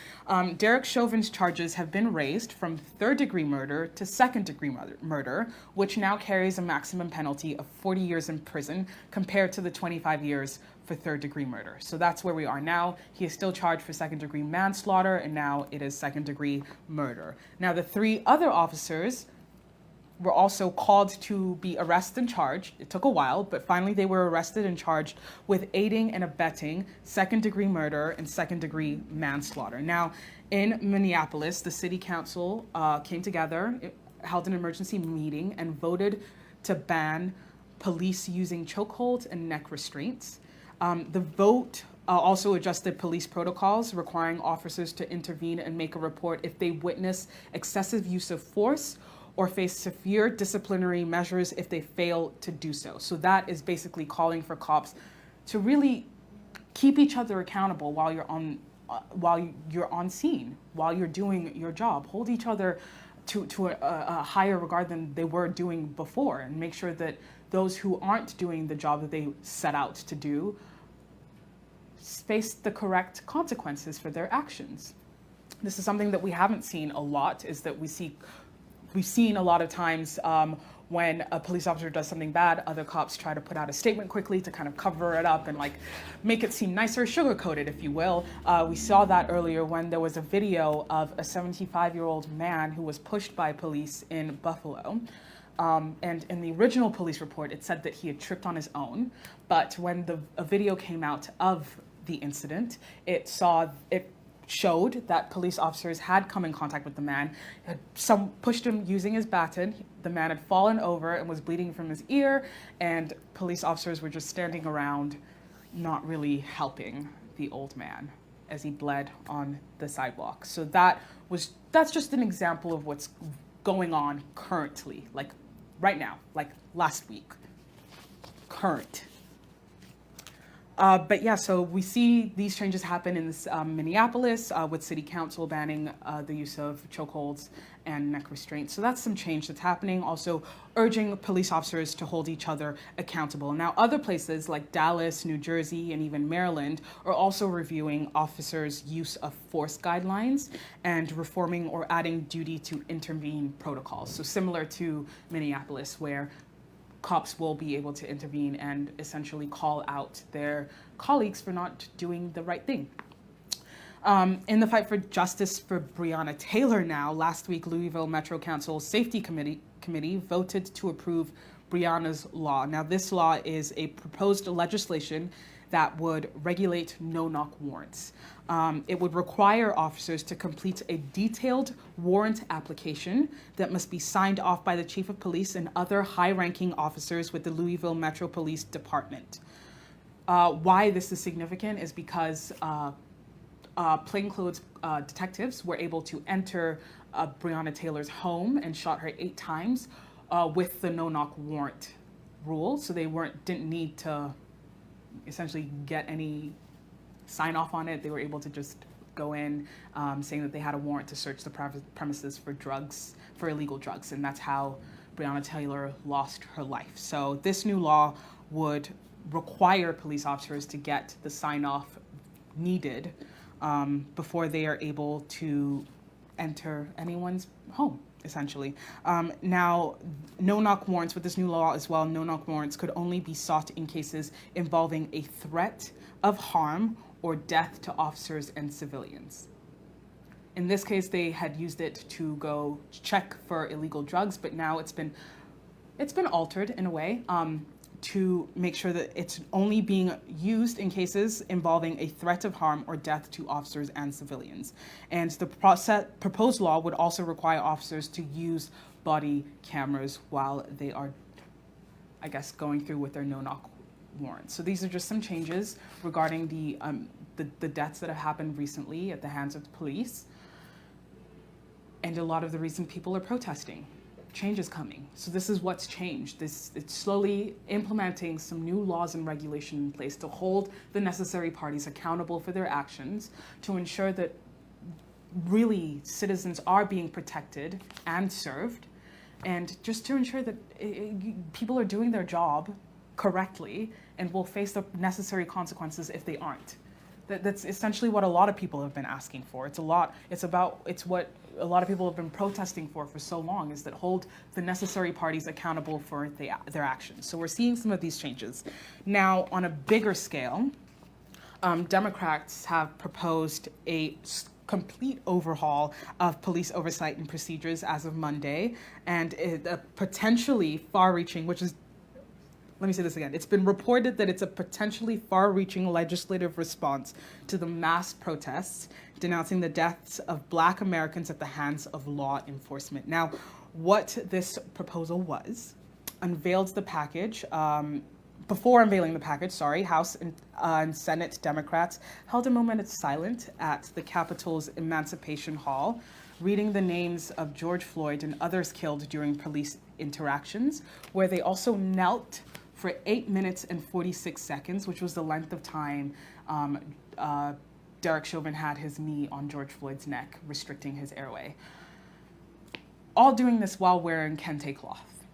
Derek Chauvin's charges have been raised from third-degree murder to second-degree murder, which now carries a maximum penalty of 40 years in prison compared to the 25 years for third-degree murder. So that's where we are now. He is still charged for second-degree manslaughter, and now it is second-degree murder. Now, the three other officers were also called to be arrested and charged. It took a while, but finally they were arrested and charged with aiding and abetting second-degree murder and second-degree manslaughter. Now, in Minneapolis, the city council came together, held an emergency meeting, and voted to ban police using chokeholds and neck restraints. The vote also adjusted police protocols, requiring officers to intervene and make a report if they witness excessive use of force or face severe disciplinary measures if they fail to do so. So that is basically calling for cops to really keep each other accountable while you're on scene, while you're doing your job. Hold each other to a higher regard than they were doing before, and make sure that those who aren't doing the job that they set out to do face the correct consequences for their actions. This is something that we haven't seen a lot, is that we've seen a lot of times when a police officer does something bad, other cops try to put out a statement quickly to kind of cover it up and like make it seem nicer, sugarcoat it, if you will. We saw that earlier when there was a video of a 75-year-old man who was pushed by police in Buffalo. And in the original police report, it said that he had tripped on his own. But when a video came out of the incident, it showed that police officers had come in contact with the man, some pushed him using his baton. The man had fallen over and was bleeding from his ear, and police officers were just standing around, not really helping the old man as he bled on the sidewalk. So that's just an example of what's going on currently, like right now, like last week, current. But yeah, so we see these changes happen in this, Minneapolis with city council banning the use of chokeholds and neck restraints. So that's some change that's happening. Also urging police officers to hold each other accountable. Now, other places like Dallas, New Jersey, and even Maryland are also reviewing officers' use of force guidelines and reforming or adding duty to intervene protocols. So similar to Minneapolis, where cops will be able to intervene and essentially call out their colleagues for not doing the right thing. In the fight for justice for Brianna Taylor now, last week, Louisville Metro Council Safety Committee voted to approve Brianna's law. Now, this law is a proposed legislation that would regulate no-knock warrants. It would require officers to complete a detailed warrant application that must be signed off by the chief of police and other high-ranking officers with the Louisville Metro Police Department. Why this is significant is because plainclothes detectives were able to enter Brianna Taylor's home and shot her 8 times with the no-knock warrant rule, so they didn't need to essentially get any sign off on it. They were able to just go in saying that they had a warrant to search the premises for illegal drugs, and that's how Brianna Taylor lost her life. So this new law would require police officers to get the sign off needed before they are able to enter anyone's home, essentially. Now, no-knock warrants with this new law as well, no-knock warrants could only be sought in cases involving a threat of harm or death to officers and civilians. In this case, they had used it to go check for illegal drugs, but now it's been altered in a way to make sure that it's only being used in cases involving a threat of harm or death to officers and civilians. And the proposed law would also require officers to use body cameras while they are, I guess, going through with their no-knock warrants. So these are just some changes regarding the deaths that have happened recently at the hands of the police, and a lot of the reason people are protesting. Change is coming. So this is what's changed. It's slowly implementing some new laws and regulation in place to hold the necessary parties accountable for their actions, to ensure that really citizens are being protected and served, and just to ensure that people are doing their job correctly and will face the necessary consequences if they aren't. That's essentially what a lot of people have been asking for. It's what a lot of people have been protesting for so long, is that hold the necessary parties accountable for their actions. So we're seeing some of these changes. Now, on a bigger scale, Democrats have proposed a complete overhaul of police oversight and procedures as of Monday, and a potentially far-reaching, let me say this again. It's been reported that it's a potentially far-reaching legislative response to the mass protests denouncing the deaths of Black Americans at the hands of law enforcement. Now, what this proposal was, unveiled the package. Before unveiling the package, House and Senate Democrats held a moment of silence at the Capitol's Emancipation Hall, reading the names of George Floyd and others killed during police interactions, where they also knelt for 8 minutes and 46 seconds, which was the length of time Derek Chauvin had his knee on George Floyd's neck, restricting his airway. All doing this while wearing kente cloth.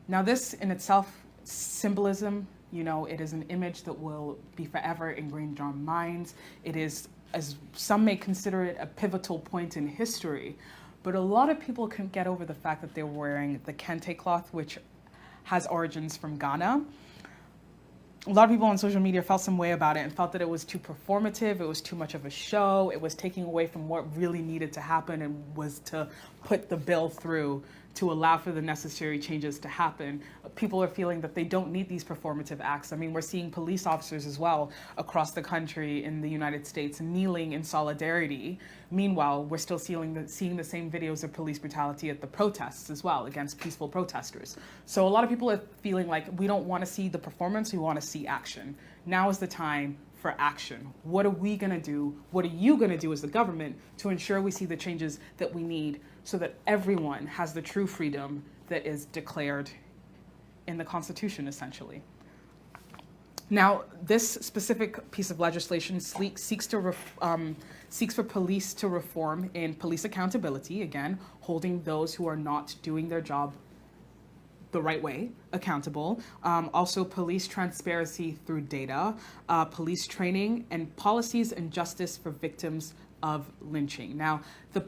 Now, this in itself, symbolism, it is an image that will be forever ingrained in our minds. It is, as some may consider it, a pivotal point in history. But a lot of people couldn't get over the fact that they're wearing the kente cloth, which has origins from Ghana. A lot of people on social media felt some way about it and felt that it was too performative, it was too much of a show, it was taking away from what really needed to happen and was to put the bill through to allow for the necessary changes to happen. People are feeling that they don't need these performative acts. I mean, we're seeing police officers as well across the country in the United States kneeling in solidarity. Meanwhile, we're still seeing the same videos of police brutality at the protests as well against peaceful protesters. So a lot of people are feeling like we don't want to see the performance, we want to see action. Now is the time for action. What are we going to do? What are you going to do as the government to ensure we see the changes that we need so that everyone has the true freedom that is declared in the Constitution, essentially? Now, this specific piece of legislation seeks for police to reform in police accountability, again, holding those who are not doing their job the right way accountable. Also, police transparency through data, police training, and policies and justice for victims of lynching. Now, the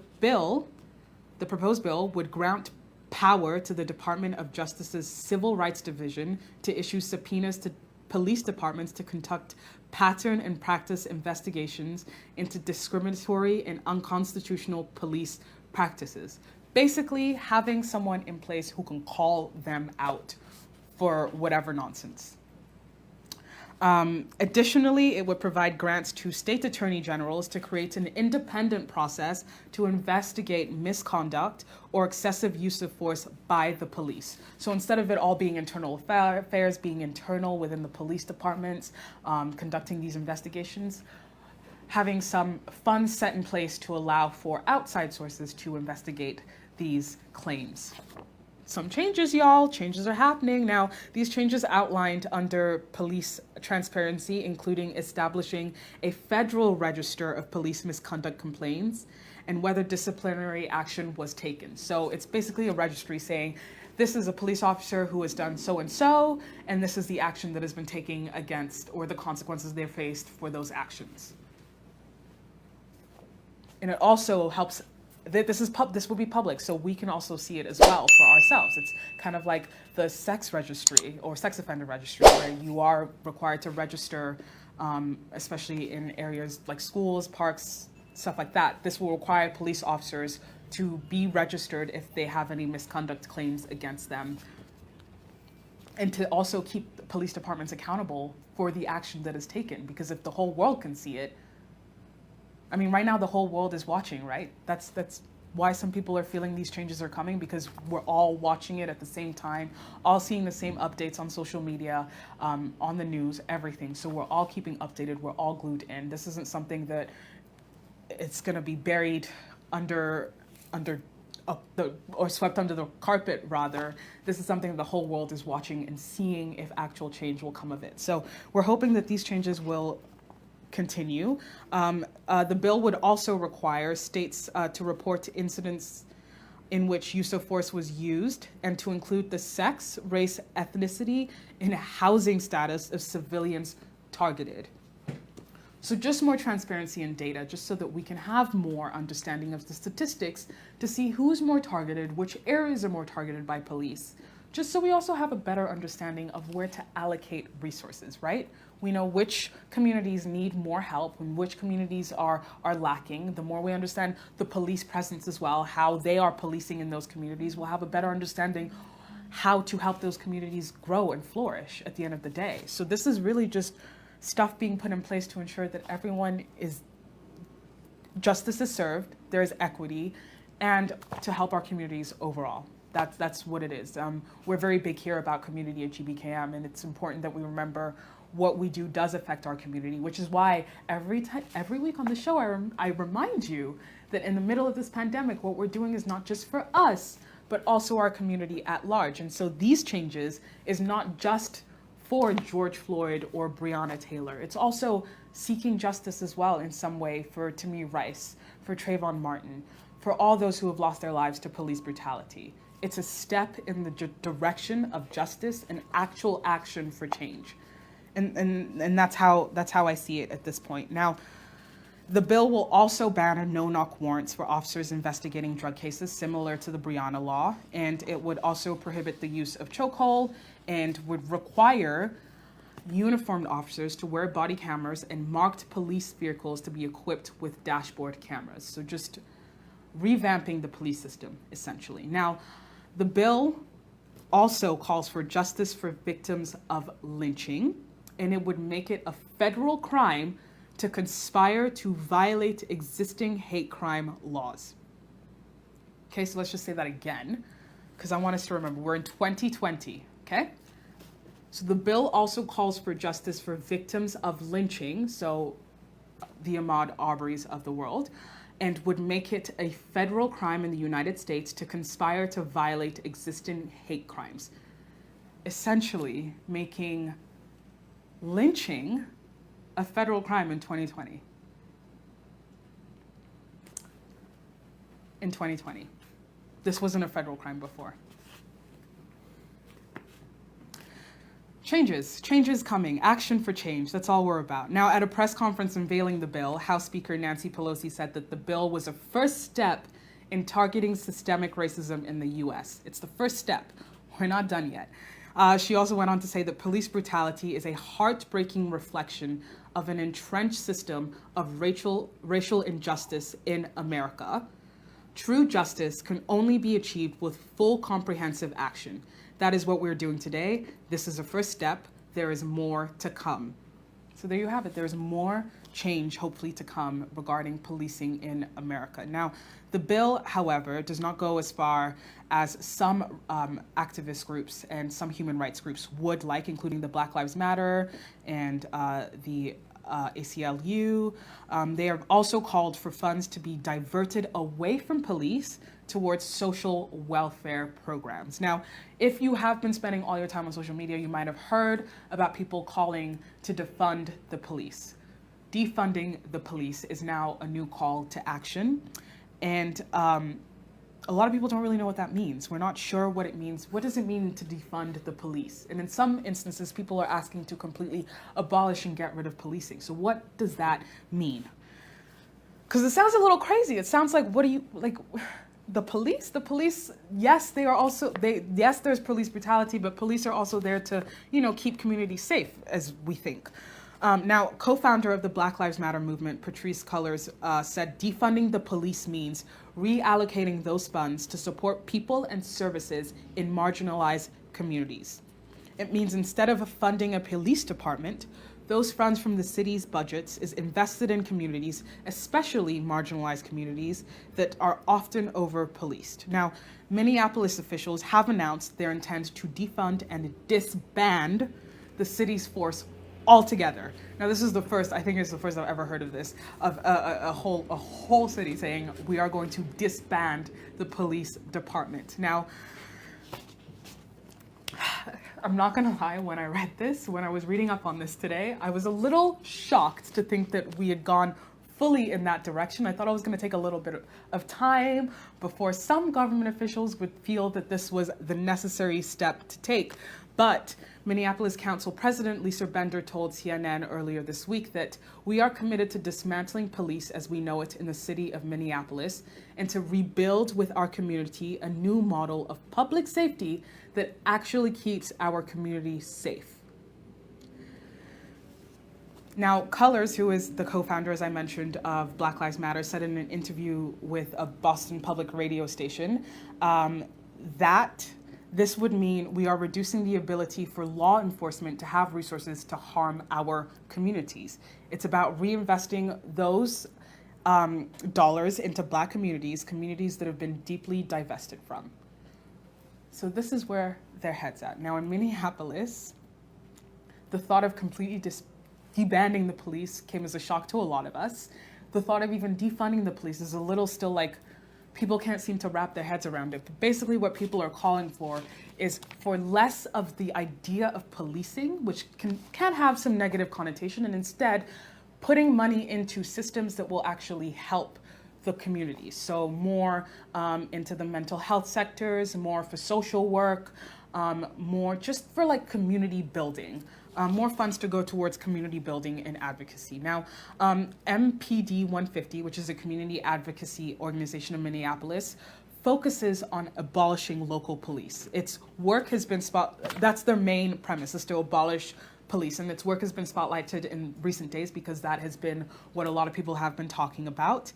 proposed bill would grant power to the Department of Justice's Civil Rights Division to issue subpoenas to police departments to conduct pattern and practice investigations into discriminatory and unconstitutional police practices. Basically, having someone in place who can call them out for whatever nonsense. Additionally, it would provide grants to state attorney generals to create an independent process to investigate misconduct or excessive use of force by the police. So instead of it all being internal affairs, being internal within the police departments, conducting these investigations, having some funds set in place to allow for outside sources to investigate these claims. Some changes, y'all. Changes are happening. Now, these changes outlined under police transparency, including establishing a federal register of police misconduct complaints and whether disciplinary action was taken. So it's basically a registry saying, this is a police officer who has done so-and-so, and this is the action that has been taken against, or the consequences they've faced for those actions. And it also helps that this will be public, so we can also see it as well for ourselves. It's kind of like the sex registry or sex offender registry, where you are required to register, especially in areas like schools, parks, stuff like that. This will require police officers to be registered if they have any misconduct claims against them, and to also keep police departments accountable for the action that is taken. Because if the whole world can see it, I mean, right now the whole world is watching, right? That's why some people are feeling these changes are coming, because we're all watching it at the same time, all seeing the same updates on social media, on the news, everything. So we're all keeping updated, we're all glued in. This isn't something that it's gonna be buried or swept under the carpet, rather. This is something the whole world is watching and seeing if actual change will come of it. So we're hoping that these changes will continue. The bill would also require states to report incidents in which use of force was used, and to include the sex, race, ethnicity, and housing status of civilians targeted. So just more transparency in data, just so that we can have more understanding of the statistics to see who's more targeted, which areas are more targeted by police, just so we also have a better understanding of where to allocate resources, right? We know which communities need more help and which communities are lacking. The more we understand the police presence as well, how they are policing in those communities, we'll have a better understanding how to help those communities grow and flourish at the end of the day. So this is really just stuff being put in place to ensure that justice is served, there is equity, and to help our communities overall. That's what it is. We're very big here about community at GBKM, and it's important that we remember what we do does affect our community, which is why every week on the show, I remind you that in the middle of this pandemic, what we're doing is not just for us, but also our community at large. And so these changes is not just for George Floyd or Brianna Taylor. It's also seeking justice as well in some way for Tamir Rice, for Trayvon Martin, for all those who have lost their lives to police brutality. It's a step in the direction of justice and actual action for change. And that's how I see it at this point. Now, the bill will also ban a no-knock warrants for officers investigating drug cases, similar to the Brianna law, and it would also prohibit the use of chokehold and would require uniformed officers to wear body cameras and marked police vehicles to be equipped with dashboard cameras. So just revamping the police system, essentially. Now, the bill also calls for justice for victims of lynching, and it would make it a federal crime to conspire to violate existing hate crime laws. Okay, so let's just say that again, because I want us to remember we're in 2020, okay? So the bill also calls for justice for victims of lynching, so the Ahmaud Arbery's of the world, and would make it a federal crime in the United States to conspire to violate existing hate crimes, essentially making lynching a federal crime in 2020. In 2020. This wasn't a federal crime before. Changes coming, action for change, that's all we're about. Now, at a press conference unveiling the bill, House Speaker Nancy Pelosi said that the bill was a first step in targeting systemic racism in the US. It's the first step. We're not done yet. She also went on to say that police brutality is a heartbreaking reflection of an entrenched system of racial injustice in America. True justice can only be achieved with full comprehensive action. That is what we're doing today. This is a first step. There is more to come. So there you have it. There's more change, hopefully, to come regarding policing in America. Now, the bill, however, does not go as far as some activist groups and some human rights groups would like, including the Black Lives Matter and the ACLU. They have also called for funds to be diverted away from police towards social welfare programs. Now, if you have been spending all your time on social media, you might have heard about people calling to defund the police. Defunding the police is now a new call to action. And a lot of people don't really know what that means. We're not sure what it means. What does it mean to defund the police? And in some instances, people are asking to completely abolish and get rid of policing. So what does that mean? Because it sounds a little crazy. It sounds like, the police, yes, there's police brutality, but police are also there to, keep communities safe, as we think. Now, co-founder of the Black Lives Matter movement, Patrisse Cullors, said defunding the police means reallocating those funds to support people and services in marginalized communities. It means instead of funding a police department, those funds from the city's budgets is invested in communities, especially marginalized communities that are often over-policed. Now, Minneapolis officials have announced their intent to defund and disband the city's force altogether. Now, this is the first, I think it's the first I've ever heard of this, of a whole city saying we are going to disband the police department. Now, I'm not gonna lie, when I read this, when I was reading up on this today, I was a little shocked to think that we had gone fully in that direction. I thought it was going to take a little bit of time before some government officials would feel that this was the necessary step to take. But Minneapolis Council President Lisa Bender told CNN earlier this week that we are committed to dismantling police as we know it in the city of Minneapolis and to rebuild with our community a new model of public safety that actually keeps our community safe. Now, Colors, who is the co-founder, as I mentioned, of Black Lives Matter, said in an interview with a Boston public radio station that this would mean we are reducing the ability for law enforcement to have resources to harm our communities. It's about reinvesting those dollars into Black communities that have been deeply divested from. So this is where their head's at. Now in Minneapolis, the thought of completely debanding the police came as a shock to a lot of us. The thought of even defunding the police is a little still like, people can't seem to wrap their heads around it. But basically what people are calling for is for less of the idea of policing, which can have some negative connotation, and instead putting money into systems that will actually help the community. So more into the mental health sectors, more for social work, more just for like community building. More funds to go towards community building and advocacy. Now, MPD 150, which is a community advocacy organization in Minneapolis, focuses on abolishing local police. Its work has been that's their main premise, is to abolish police, and its work has been spotlighted in recent days because that has been what a lot of people have been talking about,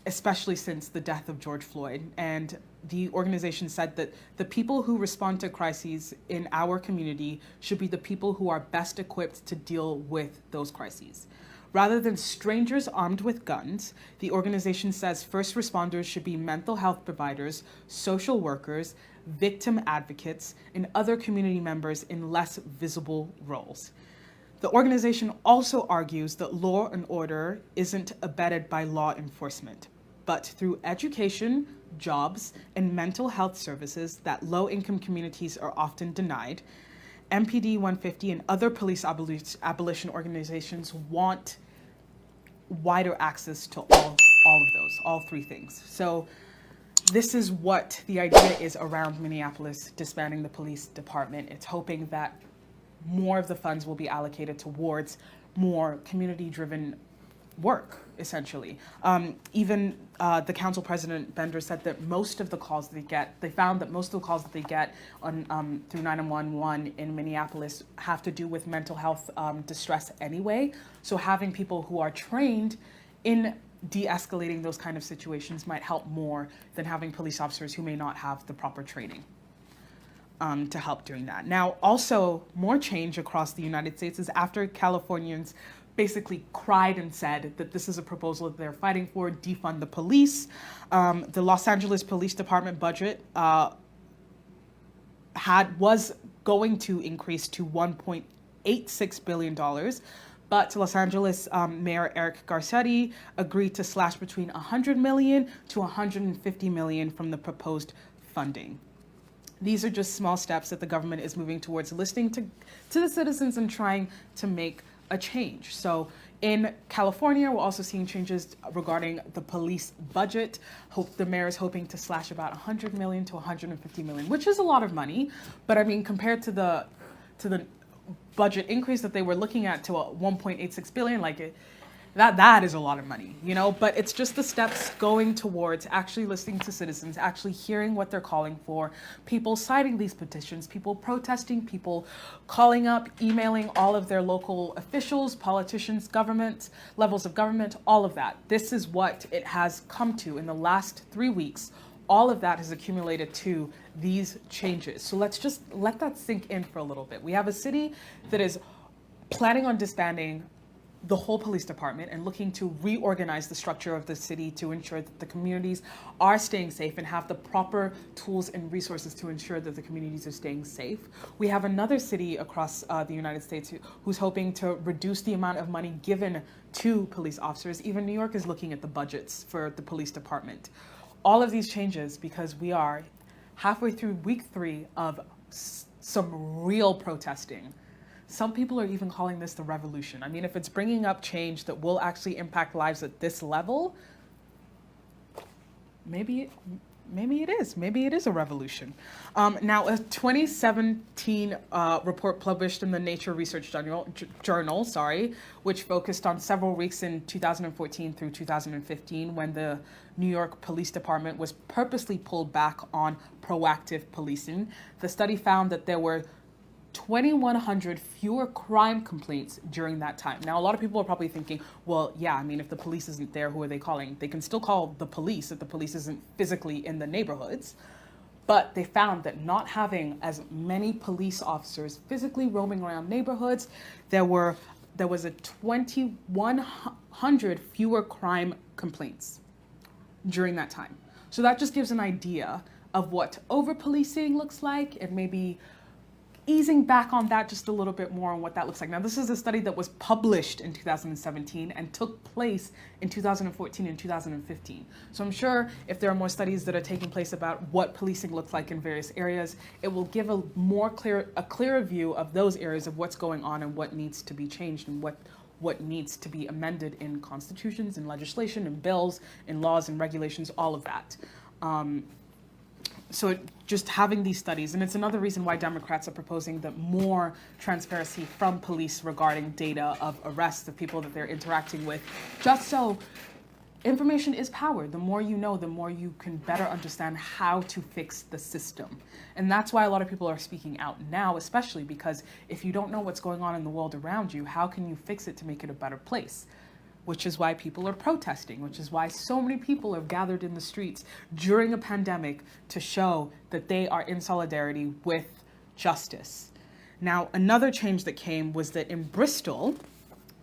especially since the death of George Floyd. And the organization said that the people who respond to crises in our community should be the people who are best equipped to deal with those crises. Rather than strangers armed with guns, the organization says first responders should be mental health providers, social workers, victim advocates, and other community members in less visible roles. The organization also argues that law and order isn't abetted by law enforcement, but through education, jobs, and mental health services that low-income communities are often denied. MPD 150 and other police abolition organizations want wider access to all of those, all three things. So this is what the idea is around Minneapolis disbanding the police department. It's hoping that more of the funds will be allocated towards more community-driven work, essentially. Even the council president, Bender, said that most of the calls they found that most of the calls that they get on through 911 in Minneapolis have to do with mental health distress anyway. So having people who are trained in de-escalating those kind of situations might help more than having police officers who may not have the proper training to help doing that. Now, also more change across the United States is after Californians basically cried and said that this is a proposal that they're fighting for, defund the police. The Los Angeles Police Department budget was going to increase to $1.86 billion, but Los Angeles Mayor Eric Garcetti agreed to slash between $100 million to $150 million from the proposed funding. These are just small steps that the government is moving towards listening to the citizens and trying to make a change. So in California, we're also seeing changes regarding the police budget. The mayor is hoping to slash about $100 million to $150 million, which is a lot of money. But I mean, compared to the budget increase that they were looking at to a $1.86 billion, that is a lot of money, you know, but it's just the steps going towards actually listening to citizens, actually hearing what they're calling for, people signing these petitions, people protesting, people calling up, emailing all of their local officials, politicians, government, levels of government, all of that. This is what it has come to in the last 3 weeks. All of that has accumulated to these changes. So let's just let that sink in for a little bit. We have a city that is planning on disbanding the whole police department and looking to reorganize the structure of the city to ensure that the communities are staying safe and have the proper tools and resources to ensure that the communities are staying safe. We have another city across the United States who's hoping to reduce the amount of money given to police officers. Even New York is looking at the budgets for the police department. All of these changes because we are halfway through week 3 of some real protesting Some people are even calling this the revolution. I mean, if it's bringing up change that will actually impact lives at this level, maybe it is. Maybe it is a revolution. Now, a 2017 report published in the Nature Research Journal, which focused on several weeks in 2014 through 2015, when the New York Police Department was purposely pulled back on proactive policing. The study found that there were 2,100 fewer crime complaints during that time. Now, a lot of people are probably thinking, well, yeah, I mean, if the police isn't there, who are they calling? They can still call the police if the police isn't physically in the neighborhoods. But they found that not having as many police officers physically roaming around neighborhoods, there was a 2,100 fewer crime complaints during that time. So that just gives an idea of what over-policing looks like, and maybe easing back on that just a little bit more on what that looks like. Now, this is a study that was published in 2017 and took place in 2014 and 2015. So I'm sure if there are more studies that are taking place about what policing looks like in various areas, it will give a clearer view of those areas of what's going on and what needs to be changed and what needs to be amended in constitutions, in legislation, in bills, in laws and regulations, all of that. So just having these studies, and it's another reason why Democrats are proposing that more transparency from police regarding data of arrests of people that they're interacting with, just so information is power. The more you know, the more you can better understand how to fix the system. And that's why a lot of people are speaking out now, especially because if you don't know what's going on in the world around you, how can you fix it to make it a better place? Which is why people are protesting, which is why so many people have gathered in the streets during a pandemic to show that they are in solidarity with justice. Now, another change that came was that in Bristol,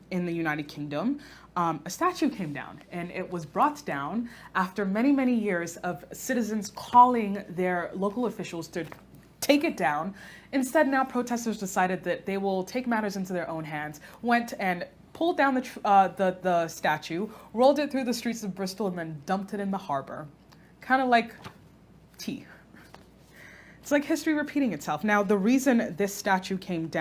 in the United Kingdom, a statue came down, and it was brought down after many, many years of citizens calling their local officials to take it down. Instead, now protesters decided that they will take matters into their own hands, went and pulled down the statue, rolled it through the streets of Bristol, and then dumped it in the harbor. Kind of like tea. It's like history repeating itself. Now, the reason this statue came down